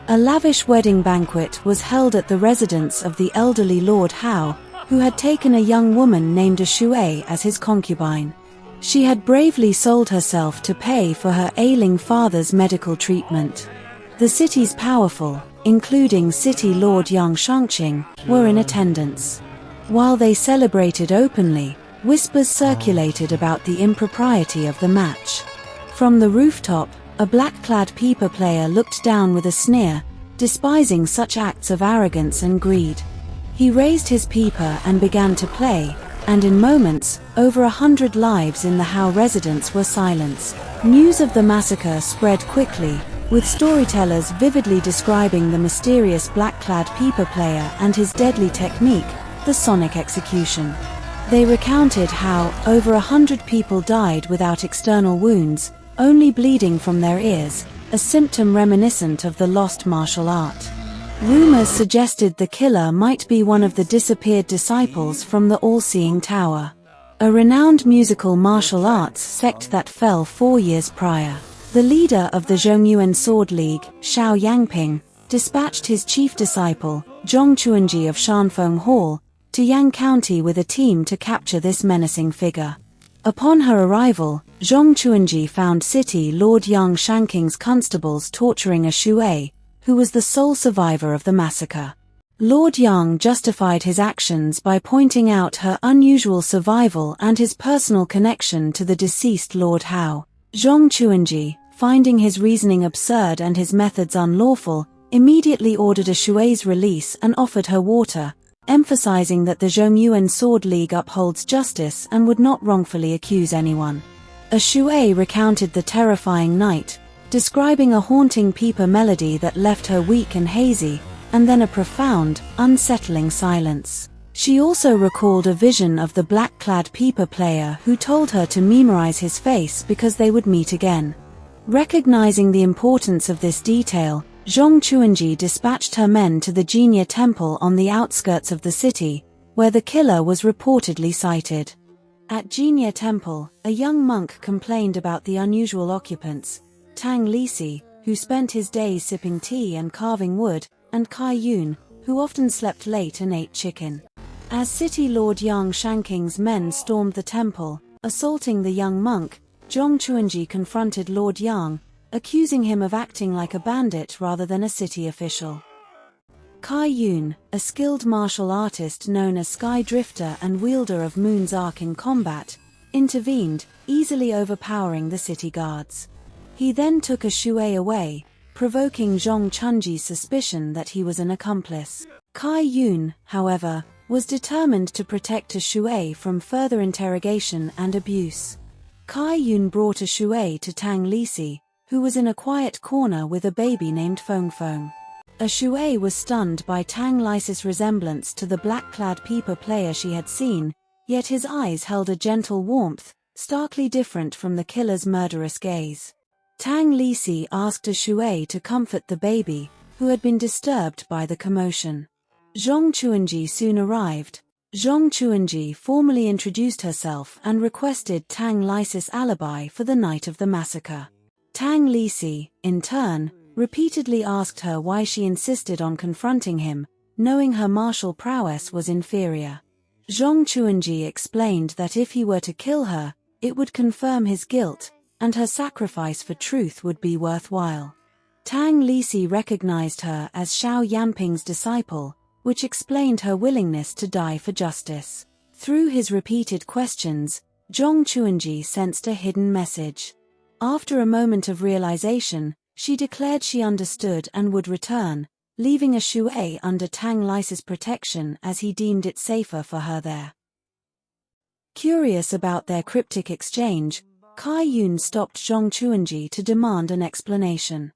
A lavish wedding banquet was held at the residence of the elderly Lord Hao, who had taken a young woman named Shui as his concubine. She had bravely sold herself to pay for her ailing father's medical treatment. The city's powerful, including City Lord Yang Shangqing, were in attendance. While they celebrated openly, whispers circulated about the impropriety of the match. From the rooftop, a black-clad pipa player looked down with a sneer, despising such acts of arrogance and greed. He raised his pipa and began to play, and in moments, over 100 lives in the Hao residence were silenced. News of the massacre spread quickly, with storytellers vividly describing the mysterious black-clad pipa player and his deadly technique, the sonic execution. They recounted how over 100 people died without external wounds, only bleeding from their ears, a symptom reminiscent of the lost martial art. Rumors suggested the killer might be one of the disappeared disciples from the All-Seeing Tower, a renowned musical martial arts sect that fell 4 years prior. The leader of the Zhongyuan Sword League, Xiao Yangping, dispatched his chief disciple, Zhong Chuanji of Shanfeng Hall, to Yang County with a team to capture this menacing figure. Upon her arrival, Zhong Chuanji found City Lord Yang Shangqing's constables torturing a Shui, who was the sole survivor of the massacre. Lord Yang justified his actions by pointing out her unusual survival and his personal connection to the deceased Lord Hao. Zhong Chuanji, finding his reasoning absurd and his methods unlawful, immediately ordered a Shui's release and offered her water, emphasizing that the Zhongyuan Sword League upholds justice and would not wrongfully accuse anyone. A Shui recounted the terrifying night, describing a haunting pipa melody that left her weak and hazy, and then a profound, unsettling silence. She also recalled a vision of the black-clad pipa player who told her to memorize his face because they would meet again. Recognizing the importance of this detail, Zhong Chuanji dispatched her men to the Jinya Temple on the outskirts of the city, where the killer was reportedly sighted. At Jinya Temple, a young monk complained about the unusual occupants, Tang Lici, who spent his days sipping tea and carving wood, and Kai Yun, who often slept late and ate chicken. As City Lord Yang Shangqing's men stormed the temple, assaulting the young monk, Zhong Chuanji confronted Lord Yang, accusing him of acting like a bandit rather than a city official. Kai Yun, a skilled martial artist known as Sky Drifter and wielder of Moon's Arc in combat, intervened, easily overpowering the city guards. He then took a Shui away, provoking Zhong Chuanji's suspicion that he was an accomplice. Kai Yun, however, was determined to protect a Shui from further interrogation and abuse. Kai Yun brought a Shui to Tang Lici, who was in a quiet corner with a baby named Feng Feng. A Shui was stunned by Tang Lici's resemblance to the black-clad pipa player she had seen, yet his eyes held a gentle warmth, starkly different from the killer's murderous gaze. Tang Lici asked a Shui to comfort the baby, who had been disturbed by the commotion. Zhong Chuanji soon arrived. Zhong Chuanji formally introduced herself and requested Tang Lici's alibi for the night of the massacre. Tang Lici, in turn, repeatedly asked her why she insisted on confronting him, knowing her martial prowess was inferior. Zhong Chuanji explained that if he were to kill her, it would confirm his guilt, and her sacrifice for truth would be worthwhile. Tang Lici recognized her as Xiao Yanping's disciple, which explained her willingness to die for justice. Through his repeated questions, Zhong Chuanji sensed a hidden message. After a moment of realization, she declared she understood and would return, leaving a Shui under Tang Lici's protection as he deemed it safer for her there. Curious about their cryptic exchange, Kai Yun stopped Zhong Chuanji to demand an explanation.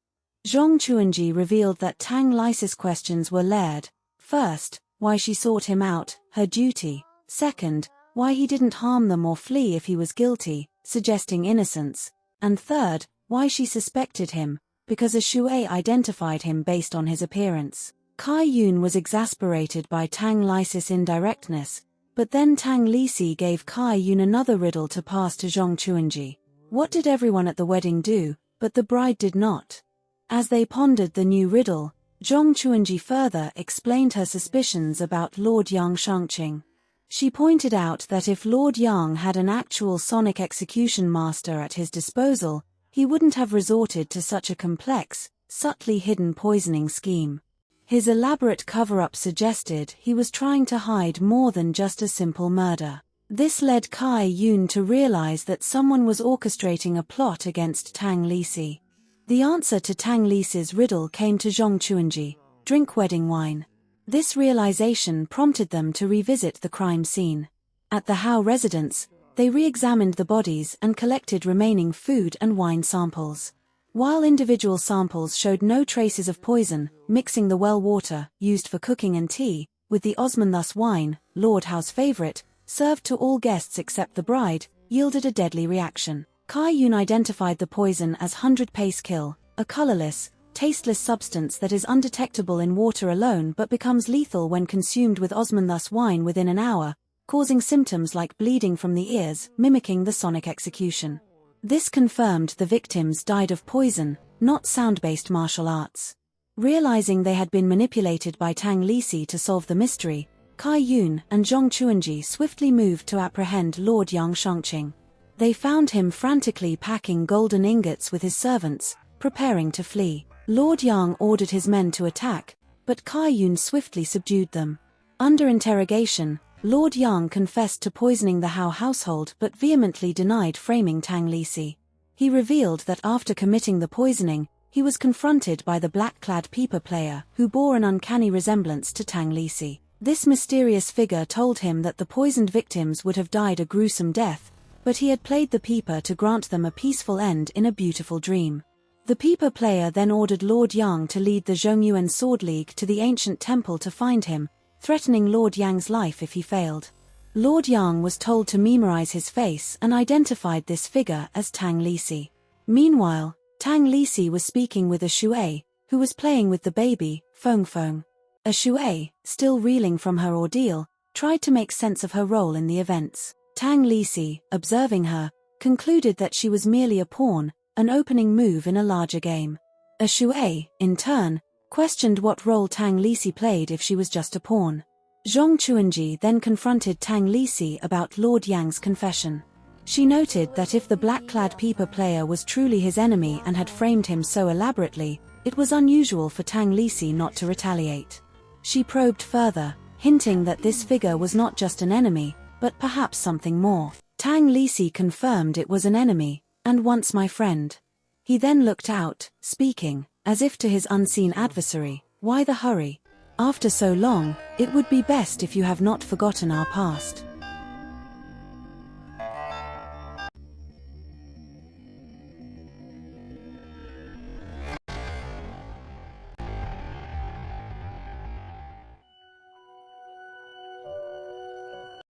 Zhong Chuanji revealed that Tang Lici's questions were layered. First, why she sought him out, her duty. Second, why he didn't harm them or flee if he was guilty, suggesting innocence. And third, why she suspected him, because a Shui identified him based on his appearance. Kai Yun was exasperated by Tang Lici's indirectness, but then Tang Lici gave Kai Yun another riddle to pass to Zhong Chuanji. What did everyone at the wedding do, but the bride did not? As they pondered the new riddle, Zhong Chuanji further explained her suspicions about Lord Yang Shangqing. She pointed out that if Lord Yang had an actual sonic execution master at his disposal, he wouldn't have resorted to such a complex, subtly hidden poisoning scheme. His elaborate cover-up suggested he was trying to hide more than just a simple murder. This led Kai Yun to realize that someone was orchestrating a plot against Tang Lici. The answer to Tang Lici's riddle came to Zhong Chuanji: drink wedding wine. This realization prompted them to revisit the crime scene. At the Hao residence, they re-examined the bodies and collected remaining food and wine samples. While individual samples showed no traces of poison, mixing the well water, used for cooking and tea, with the Osmanthus wine, Lord Hao's favorite, served to all guests except the bride, yielded a deadly reaction. Kai Yun identified the poison as 100 pace kill, a colorless, tasteless substance that is undetectable in water alone but becomes lethal when consumed with Osmanthus wine within an hour, causing symptoms like bleeding from the ears, mimicking the sonic execution. This confirmed the victims died of poison, not sound-based martial arts. Realizing they had been manipulated by Tang Lici to solve the mystery, Kai Yun and Zhong Chuanji swiftly moved to apprehend Lord Yang Shangqing. They found him frantically packing golden ingots with his servants, preparing to flee. Lord Yang ordered his men to attack, but Kai Yun swiftly subdued them. Under interrogation, Lord Yang confessed to poisoning the Hao household but vehemently denied framing Tang Lici. He revealed that after committing the poisoning, he was confronted by the black-clad peeper player who bore an uncanny resemblance to Tang Lici. This mysterious figure told him that the poisoned victims would have died a gruesome death, but he had played the peeper to grant them a peaceful end in a beautiful dream. The peeper player then ordered Lord Yang to lead the Zhongyuan Sword League to the ancient temple to find him, threatening Lord Yang's life if he failed. Lord Yang was told to memorize his face and identified this figure as Tang Lici. Meanwhile, Tang Lici was speaking with a Shui, who was playing with the baby, Feng Feng. A Shui, still reeling from her ordeal, tried to make sense of her role in the events. Tang Lici, observing her, concluded that she was merely a pawn, an opening move in a larger game. A Shui, in turn, questioned what role Tang Lici played if she was just a pawn. Zhong Chuanji then confronted Tang Lici about Lord Yang's confession. She noted that if the black-clad peeper player was truly his enemy and had framed him so elaborately, it was unusual for Tang Lici not to retaliate. She probed further, hinting that this figure was not just an enemy, but perhaps something more. Tang Lici confirmed it was an enemy, and once my friend. He then looked out, speaking, as if to his unseen adversary, "Why the hurry? After so long, it would be best if you have not forgotten our past."